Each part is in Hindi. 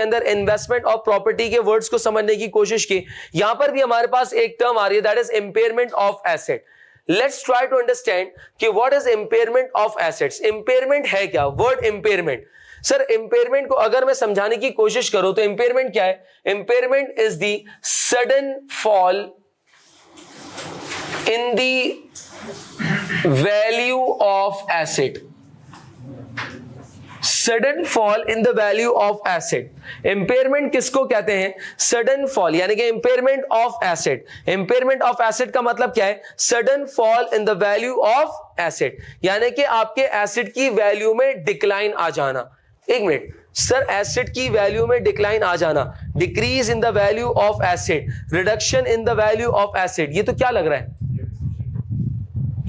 अंदर इन्वेस्टमेंट और प्रॉपर्टी के वर्ड्स को समझने की कोशिश की। यहां पर भी हमारे पास एक टर्म आ रही है, that is impairment of asset. Let's try to understand कि what is impairment of assets. Impairment है क्या? वर्ड इंपेयरमेंट, सर इंपेयरमेंट को अगर मैं समझाने की कोशिश करूं तो इंपेयरमेंट क्या है? Impairment is the sudden fall in the value of asset. Sudden fall in the value of asset. Impairment किसको कहते हैं? सडन फॉल, यानी कि impairment of asset. Impairment of asset का मतलब क्या है? Sudden fall in the value of asset, यानी कि आपके एसेट की वैल्यू में डिक्लाइन आ जाना। एक मिनट सर, एसेट की वैल्यू में डिक्लाइन आ जाना, decrease in the value of asset, reduction in the value of asset, ये तो क्या लग रहा है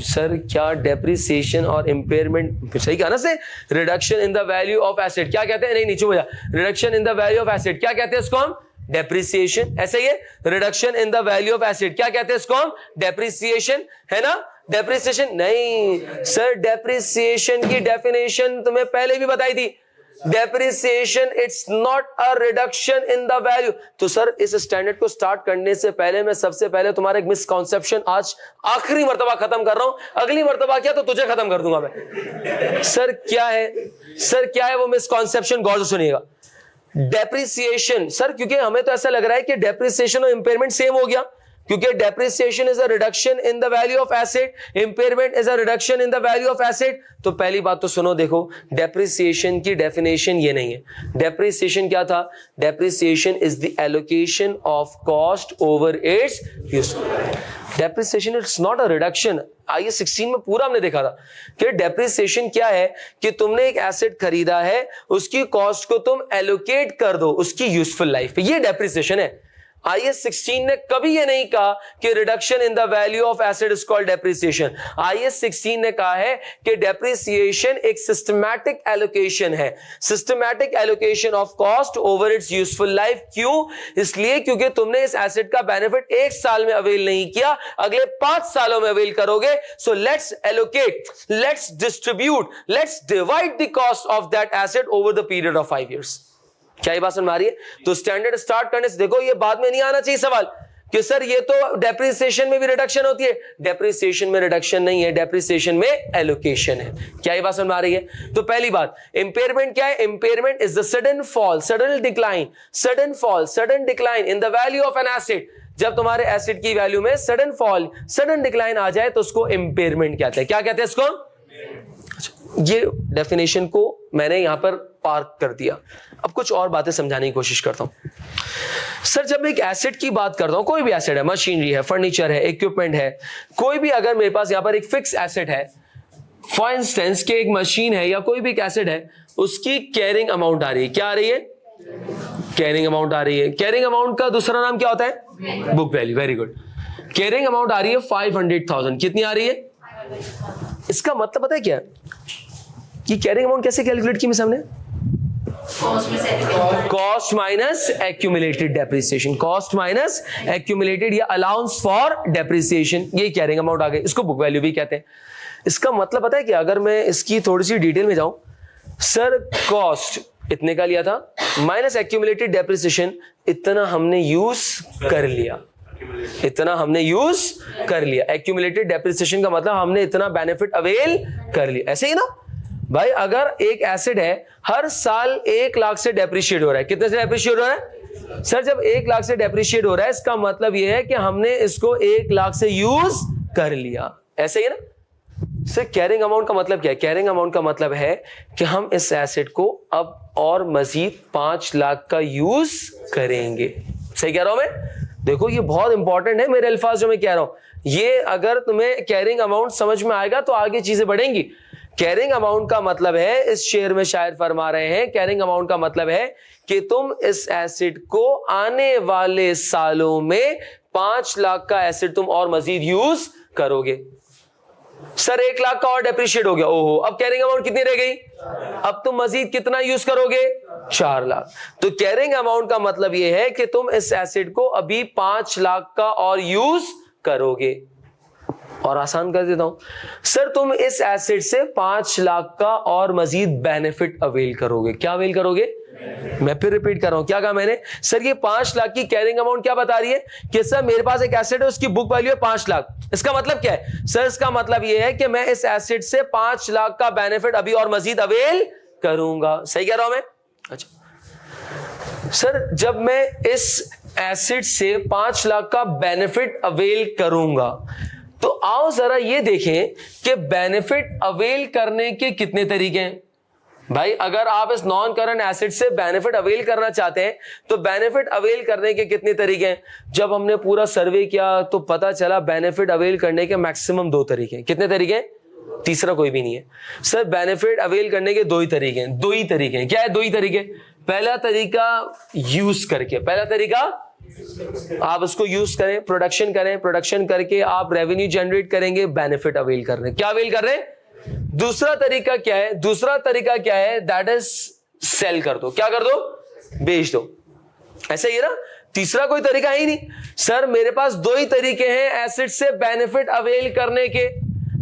सर? क्या डेप्रिसिएशन और इंपेयरमेंट सही कहा ना से? Reduction in the value of asset क्या कहते हैं? नहीं नीचे हो जा, reduction in the value of asset क्या कहते हैं? इसको हम डेप्रिसिएशन। ऐसे ही reduction in the value of asset क्या कहते हैं? इसको हम डेप्रिसिएशन, है ना? डेप्रिसिएशन नहीं सर, डेप्रिसिएशन की डेफिनेशन तुम्हें पहले भी बताई थी। Depreciation it's not a reduction in the value. तो सर इस स्टैंडर्ड को स्टार्ट करने से पहले मैं सबसे पहले तुम्हारा एक मिसकॉन्सेप्शन आज आखिरी मर्तबा खत्म कर रहा हूं। अगली मर्तबा क्या तो तुझे खत्म कर दूंगा मैं। सर क्या है? सर क्या है वो मिसकॉन्सेप्शन? गौर से सुनिएगा। डेप्रिसिएशन सर, क्योंकि हमें तो ऐसा लग रहा है कि डेप्रिसिएशन और इंपेयरमेंट सेम हो गया, क्योंकि depreciation is a reduction in the value of asset, impairment is a reduction in the value of asset. तो पहली बात तो सुनो, देखो डेप्रिसिएशन की डेफिनेशन ये नहीं है। डेप्रिसिएशन क्या था? Depreciation is the allocation of cost over it's useful. Depreciation it's not a reduction. आईए 16 में पूरा हमने देखा था कि डेप्रिसिएशन क्या है कि तुमने एक एसेट खरीदा है, उसकी कॉस्ट को तुम एलोकेट कर दो उसकी यूजफुल लाइफ पे, ये डेप्रिसिएशन है। IAS 16 ने कभी ये नहीं कहा कि reduction in the value of asset is called depreciation. IAS 16 ने कहा है कि डेप्रिसिएशन एक सिस्टमैटिक एलोकेशन है, systematic allocation of cost over it's useful life. क्यों? इसलिए क्योंकि तुमने इस एसेट का बेनिफिट एक साल में अवेल नहीं किया, अगले 5 सालों में अवेल करोगे। So let's allocate, let's distribute, let's divide the cost of that asset over the period of 5 years। क्या ये बात समझ में आ रही है? तो स्टैंडर्ड स्टार्ट करने से देखो, ये बाद में नहीं आना चाहिए सवाल कि सर ये तो डेप्रिसिएशन में भी रिडक्शन होती है। डेप्रिसिएशन में रिडक्शन नहीं है, डेप्रिसिएशन में एलोकेशन है। क्या ये बात समझ में आ रही है? तो पहली बात, इंपेयरमेंट क्या है? Impairment is the sudden fall, sudden decline, sudden fall, sudden decline in the value of an asset. जब तुम्हारे एसेट की वैल्यू में सडन फॉल, सडन डिक्लाइन आ जाए तो उसको इंपेयरमेंट कहते हैं। क्या कहते हैं इसको? ये डेफिनेशन को मैंने यहां पर पार्क कर दिया। अब कुछ और बातें समझाने की कोशिश करता हूं। सर जब मैं एक एसेट की बात करता हूं, कोई भी एसेट है, मशीनरी है, फर्नीचर है, इक्विपमेंट है, कोई भी, अगर मेरे पास यहां पर एक फिक्स एसेट है, फॉर इंस्टेंस कि एक मशीन है या कोई भी एक एसेट है, उसकी कैरिंग अमाउंट आ रही है। क्या आ रही है? कैरिंग अमाउंट आ रही है। कैरिंग अमाउंट का दूसरा नाम क्या होता है? Book value. Very good. Carrying amount आ रही है 500,000। कितनी आ रही है? इसका मतलब पता है क्या कि कैरिंग अमाउंट कैसे कैलकुलेट की? मैं सामने cost minus accumulated depreciation, cost minus accumulated या अलाउंस फॉर डेप्रिसिएशन, ये कैरिंग अमाउंट आ गई। इसको बुक वैल्यू भी कहते हैं। इसका मतलब पता है क्या? अगर मैं इसकी थोड़ी सी डिटेल में जाऊं, सर कॉस्ट इतने का लिया था माइनस एक्यूमुलेटेड डेप्रिसिएशन, इतना हमने यूज कर लिया, इतना हमने यूज कर लिया। एक्यूमुलेटेड डेप्रिसिएशन का मतलब हमने इतना बेनिफिट अवेल कर लिया। ऐसे ही ना भाई, अगर एक एसेट है हर साल 1 लाख से डेप्रिशिएट हो रहा है, कितने से डेप्रिशिएट हो रहा है? सर जब 1 लाख से डेप्रिशिएट हो रहा है, इसका मतलब यह है कि हमने इसको 1 लाख से यूज कर लिया। ऐसे ही ना सर, कैरिंग अमाउंट का मतलब क्या है? कैरिंग अमाउंट का मतलब है कि हम इस एसेट को अब और मजीद 5 लाख का यूज करेंगे। सही कह रहा हूं मैं? देखो ये बहुत इंपॉर्टेंट है मेरे अल्फाज जो मैं कह रहा हूं। ये अगर तुम्हें कैरिंग अमाउंट समझ में आएगा तो आगे चीजें बढ़ेंगी। कैरिंग अमाउंट का मतलब है, इस शेयर में शायर फरमा रहे हैं, कैरिंग अमाउंट का मतलब है कि तुम इस एसेट को आने वाले सालों में 5 लाख का एसेट तुम और मजीद यूज करोगे। सर 1 लाख का और डेप्रिशिएट हो गया, ओहो, अब कैरिंग अमाउंट कितनी रह गई? अब तुम मजीद कितना यूज करोगे? 4 लाख। तो कैरिंग अमाउंट का मतलब यह है कि तुम इस एसेट को अभी 5 लाख का और यूज करोगे। और आसान कर देता हूं, सर तुम इस एसेट से 5 लाख का और मजीद बेनिफिट अवेल करोगे। क्या अवेल करोगे? मैं फिर रिपीट कर रहा हूं, क्या कहा मैंने? सर ये 5 लाख की कैरिंग अमाउंट क्या बता रही है कि सर मेरे पास एक एसेट है, उसकी बुक वैल्यू है 5 लाख। इसका मतलब क्या है सर? इसका मतलब ये है कि मैं इस एसेट से 5 लाख का बेनिफिट अभी और मजीद अवेल करूंगा। सही कह रहा हूं मैं? अच्छा सर, जब मैं इस एसेट से 5 लाख का बेनिफिट अवेल करूंगा, तो आओ जरा ये देखें कि बेनिफिट अवेल करने के कितने तरीके हैं। भाई अगर आप इस नॉन करंट एसेट से बेनिफिट अवेल करना चाहते हैं तो बेनिफिट अवेल करने के कितने तरीके हैं? जब हमने पूरा सर्वे किया तो पता चला बेनिफिट अवेल करने के मैक्सिमम 2 तरीके हैं। कितने तरीके हैं? तीसरा कोई भी नहीं है। सर बेनिफिट अवेल करने के 2 ही तरीके हैं। 2 ही तरीके हैं। क्या है 2 ही तरीके? पहला तरीका यूज करके, पहला तरीका आप उसको यूज करें, प्रोडक्शन करें, प्रोडक्शन करके आप रेवेन्यू जनरेट करेंगे, बेनिफिट अवेल कर रहे हैं। क्या अवेल कर रहे हैं? दूसरा तरीका क्या है? दूसरा तरीका क्या है? दैट इज सेल कर दो। क्या कर दो? बेच दो। ऐसा ही है ना? तीसरा कोई तरीका ही नहीं। सर मेरे पास 2 ही तरीके हैं एसेट से बेनिफिट अवेल करने के।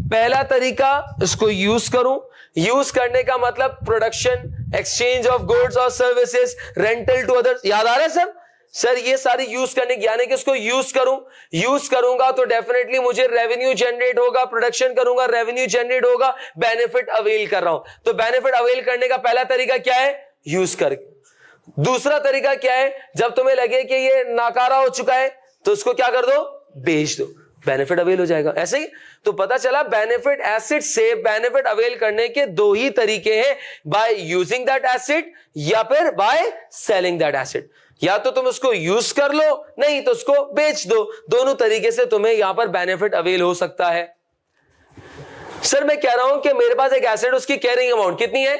पहला तरीका इसको यूज करूं, यूज करने का मतलब प्रोडक्शन, एक्सचेंज ऑफ गुड्स और सर्विसेज, रेंटल टू अदर्स। याद आ रहा है सर? सर ये सारी यूज करने की, यानी कि इसको यूज करूं, यूज करूंगा तो डेफिनेटली मुझे रेवेन्यू जनरेट होगा, प्रोडक्शन करूंगा, रेवेन्यू जनरेट होगा, बेनिफिट अवेल कर रहा हूं। तो बेनिफिट अवेल करने का पहला तरीका क्या है? यूज करके। दूसरा तरीका क्या है? जब तुम्हें लगे कि ये नाकारा हो चुका है तो उसको क्या कर दो? बेच दो, बेनिफिट अवेल हो जाएगा। ऐसे ही तो पता चला बेनिफिट एसेट से बेनिफिट अवेल करने के 2 ही तरीके हैं, बाय यूजिंग दैट एसेट या फिर बाय सेलिंग दैट एसेट। या तो तुम उसको यूज कर लो, नहीं तो उसको बेच दो। दोनों तरीके से तुम्हें यहां पर बेनिफिट अवेल हो सकता है। सर मैं कह रहा हूं कि मेरे पास एक एसेट, उसकी कैरिंग अमाउंट कितनी है?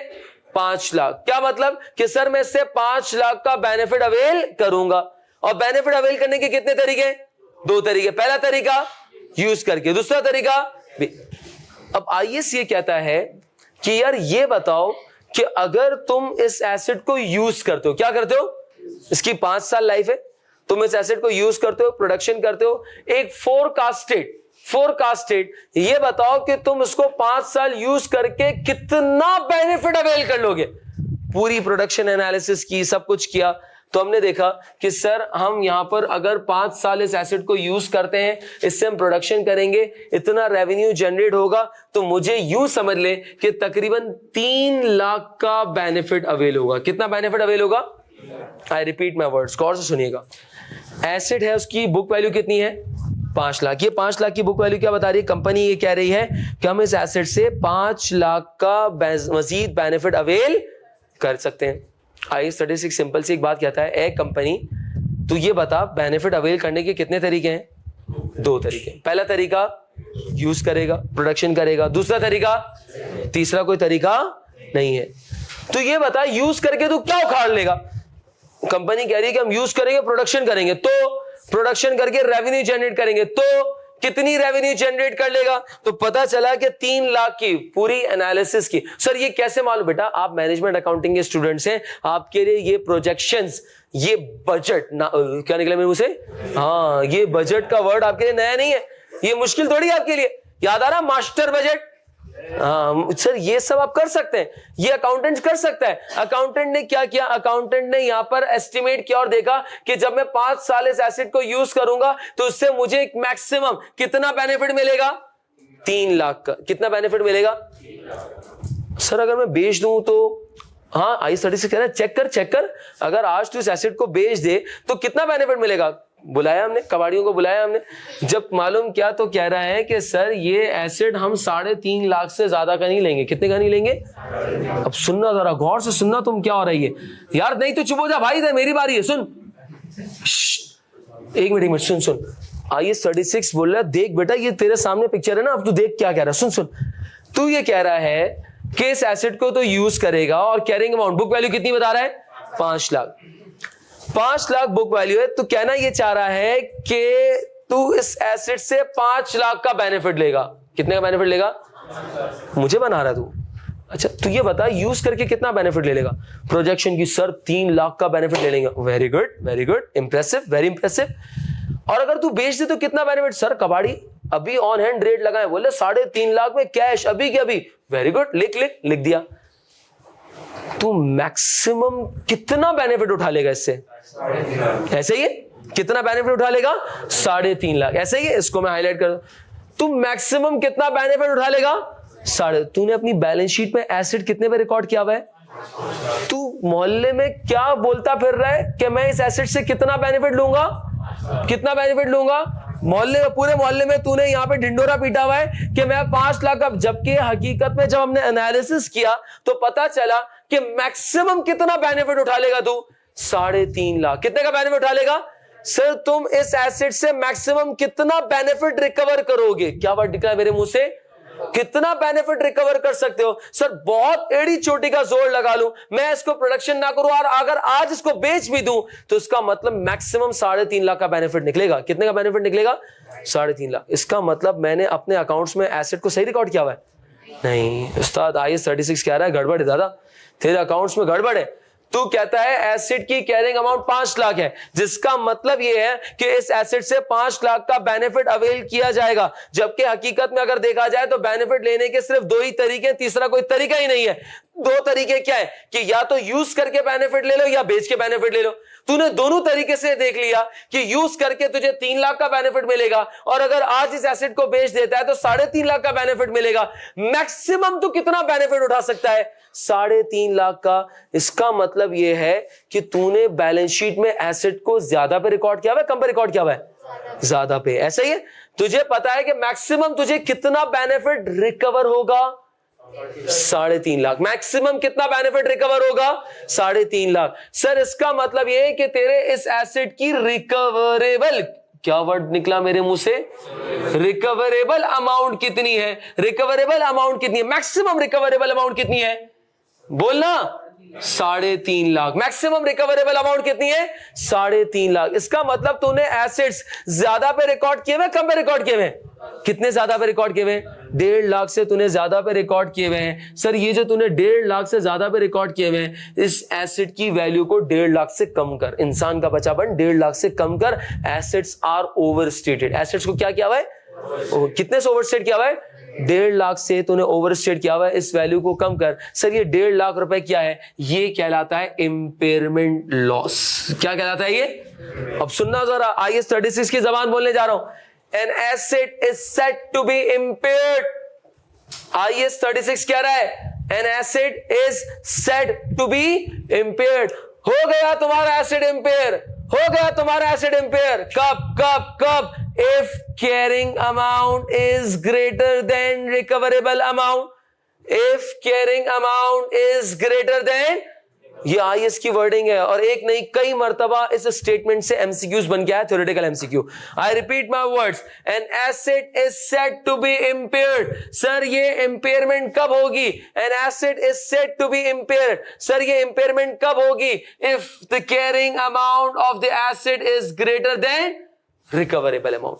5 लाख। क्या मतलब कि सर मैं इससे 5 लाख का बेनिफिट अवेल करूंगा। और बेनिफिट अवेल करने के कितने तरीके? 2 तरीके। पहला तरीका यूज करके, दूसरा तरीका। अब आईएएस ये कहता है कि यार ये बताओ कि अगर तुम इस एसेट को यूज करते हो, क्या करते हो? इसकी 5 साल लाइफ है, तुम इस एसेट को यूज करते हो, प्रोडक्शन करते हो, एक फोरकास्टेड ये बताओ कि तुम इसको 5 साल यूज करके कितना बेनिफिट अवेल कर लोगे। पूरी प्रोडक्शन एनालिसिस की, सब कुछ किया, तो हमने देखा कि सर हम यहां पर अगर 5 साल इस एसेट को यूज करते हैं, इससे हम प्रोडक्शन करेंगे, इतना रेवेन्यू जनरेट होगा, तो मुझे यूं समझ ले कि तकरीबन 3 लाख का बेनिफिट अवेल होगा। कितना बेनिफिट अवेल होगा? आई रिपीट माई वर्ड्स, गौर से सुनिएगा। एसेट है, उसकी बुक वैल्यू कितनी है? 5 लाख। ये 5 लाख की बुक वैल्यू क्या बता रही है? कंपनी ये कह रही है कि हम इस एसेट से 5 लाख का मजीद बेनिफिट अवेल कर सकते हैं। आई स्टैटिस्टिक्स सिंपल सी एक बात कहता है, ए कंपनी तू ये बता बेनिफिट अवेल करने के कितने तरीके हैं? 2 तरीके। पहला तरीका यूज करेगा, प्रोडक्शन करेगा। दूसरा तरीका, तीसरा कोई तरीका नहीं है। तो ये बता यूज करके तू क्या उखाड़ लेगा? कंपनी कह रही है कि हम यूज करेंगे, प्रोडक्शन करेंगे, तो प्रोडक्शन करके रेवेन्यू जनरेट करेंगे, तो कितनी रेवेन्यू जनरेट कर लेगा? तो पता चला कि 3 लाख की पूरी एनालिसिस की। सर ये कैसे मालूम? बेटा आप मैनेजमेंट अकाउंटिंग के स्टूडेंट्स हैं, आपके लिए ये प्रोजेक्शंस, ये बजट ना, क्या निकला मेरे मुंह से? हाँ, ये बजट का वर्ड आपके लिए नया नहीं है, ये मुश्किल थोड़ी है आपके लिए। याद आ रहा मास्टर बजट? हाँ सर ये सब आप कर सकते हैं, ये अकाउंटेंट कर सकता है। अकाउंटेंट ने क्या किया? अकाउंटेंट ने यहां पर एस्टिमेट किया और देखा कि जब मैं 5 साल इस एसेट को यूज करूंगा तो उससे मुझे एक मैक्सिमम कितना बेनिफिट मिलेगा? 3 लाख का। कितना बेनिफिट मिलेगा? सर अगर मैं बेच दूं तो, हाँ आई स्टडी से कह रहा है चेक कर, अगर आज तू इस एसेट को बेच दे तो कितना बेनिफिट मिलेगा? बुलाया हमने, कबाड़ियों को बुलाया हमने, जब मालूम क्या तो कह रहा है कि सर ये एसेट हम 3.5 लाख से ज्यादा का नहीं लेंगे। कितने का नहीं लेंगे? अब सुनना, जरा गौर से सुनना, तुम क्या हो रही है यार? नहीं तो चुप हो जा भाई, मेरी बारी है, सुन। एक मिनट सुन। IAS 36 बोल रहा है, देख बेटा ये तेरे सामने पिक्चर है ना, अब तू देख क्या कह रहा है। सुन, तू ये कह रहा है कि इस एसेट को तो यूज करेगा और कैरिंग अमाउंट, बुक वैल्यू कितनी बता रहा है? 5 लाख। 5 लाख बुक वैल्यू है, तो कहना ये चाह रहा है कि तू इस एसेट से 5 लाख का बेनिफिट लेगा। कितने का बेनिफिट लेगा? मुझे बना रहा तू? अच्छा तू ये बता यूज करके कितना बेनिफिट ले लेगा? प्रोजेक्शन की सर 3 लाख का बेनिफिट ले लेंगे। Very good, impressive, very impressive. और अगर तू बेच दे तो कितना बेनिफिट? सर कबाड़ी अभी ऑन हैंड रेट लगाए, बोले 3.5 लाख में कैश अभी के अभी। वेरी गुड, लिख दिया। तू मैक्सिमम कितना बेनिफिट उठा लेगा इससे? ऐसे ही है, कितना बेनिफिट उठा लेगा? 3.5 लाख। ऐसे ही है, इसको मैं हाईलाइट कर दूं, तू मैक्सिमम कितना बेनिफिट उठा लेगा? तूने अपनी बैलेंस शीट में एसेट कितने पे रिकॉर्ड किया हुआ है? तू मोहल्ले में क्या बोलता फिर रहा है कि मैं इस एसेट से कितना बेनिफिट लूंगा? कितना बेनिफिट लूंगा? मोहल्ले में, पूरे मोहल्ले में तूने यहाँ पे ढिंडोरा पीटा हुआ है कि मैं 5 लाख का, जबकि हकीकत में जब हमने एनालिसिस किया तो पता चला कि मैक्सिमम कितना बेनिफिट उठा लेगा तू? 3.5 लाख। कितने का बेनिफिट उठा लेगा? सर तुम इस एसेट से मैक्सिमम कितना बेनिफिट रिकवर करोगे? क्या वर्ड निकला मेरे मुंह से? कितना बेनिफिट रिकवर कर सकते हो? सर बहुत एड़ी चोटी का जोर लगा लूं, मैं इसको प्रोडक्शन ना करूं और अगर आज इसको बेच भी दूं तो इसका मतलब मैक्सिमम 3.5 लाख का बेनिफिट निकलेगा। कितने का बेनिफिट निकलेगा? 3.5 लाख। इसका मतलब मैंने अपने अकाउंट्स में एसेट को सही रिकॉर्ड किया हुआ है? नहीं उस्ताद, IAS 36 कह रहा है गड़बड़ है दादा, तेरे अकाउंट्स में गड़बड़ है। तू कहता है एसेट की कैरिंग अमाउंट 5 लाख है, जिसका मतलब यह है कि इस एसेट से 5 लाख का बेनिफिट अवेल किया जाएगा, जबकि हकीकत में अगर देखा जाए तो बेनिफिट लेने के सिर्फ 2 ही तरीके, तीसरा कोई तरीका ही नहीं है। 2 तरीके क्या है कि या तो यूज करके बेनिफिट ले लो या बेच के बेनिफिट ले लो। तूने दोनों तरीके से देख लिया कि यूज करके तुझे 3 लाख का बेनिफिट मिलेगा और अगर आज इस एसेट को बेच देता है तो 3.5 लाख का बेनिफिट मिलेगा। मैक्सिमम तू कितना बेनिफिट उठा सकता है? 3.5 लाख का। इसका मतलब यह है कि तूने बैलेंस शीट में एसेट को ज्यादा पे रिकॉर्ड किया हुआ है, कम पे रिकॉर्ड किया हुआ है? ज्यादा पे। ऐसा ही है, तुझे पता है कि मैक्सिमम तुझे कितना बेनिफिट रिकवर होगा? 3.5 लाख। मैक्सिमम कितना बेनिफिट रिकवर होगा? 3.5 लाख। सर इसका मतलब यह है कि तेरे इस एसेट की रिकवरेबल, क्या वर्ड निकला मेरे मुंह से? रिकवरेबल अमाउंट कितनी है? रिकवरेबल अमाउंट कितनी है? मैक्सिमम रिकवरेबल अमाउंट कितनी है? बोलना। 3.5 लाख। मैक्सिमम रिकवरेबल अमाउंट कितनी है? 3.5 लाख। इसका मतलब तूने एसेट्स ज्यादा पे रिकॉर्ड किए हुए, कम पे रिकॉर्ड किए हुए? कितने ज्यादा पे रिकॉर्ड किए हुए? 1.5 लाख से तूने ज्यादा पे रिकॉर्ड किए हुए हैं। सर ये जो तूने 1.5 लाख से ज्यादा पे रिकॉर्ड किए हुए हैं, इस एसेट की वैल्यू को 1.5 लाख से कम कर। इंसान का बचापन 1.5 लाख से कम कर। Assets are overstated. एसेट्स को क्या किया हुआ है? कितने से ओवरस्टेट किया हुआ है? 1.5 लाख से तूने ओवरस्टेट किया हुआ है, इस वैल्यू को कम कर। सर ये 1.5 लाख रुपए क्या है? ये कहलाता है इंपेयरमेंट लॉस। क्या कहलाता है ये? अब सुनना जरा, IAS 36 की जबान बोलने जा रहा हूं। An asset is said to be impaired. IAS 36 कह रहा है an asset is said to be impaired. हो गया तुम्हारा एसेट इंपेयर, हो गया तुम्हारा एसेट इंपेयर। कब कब कब? If carrying amount is greater than recoverable amount. If carrying amount is greater than, ये IAS की वर्डिंग है और एक नहीं कई मर्तबा इस स्टेटमेंट से MCQs बन गया है, theoretical MCQ। I repeat my words, an asset is said to be impaired. Sir ये इंपेयरमेंट कब होगी? An asset is said to be impaired. Sir ये इंपेयरमेंट कब होगी? If the carrying amount of the asset is greater than recoverable amount.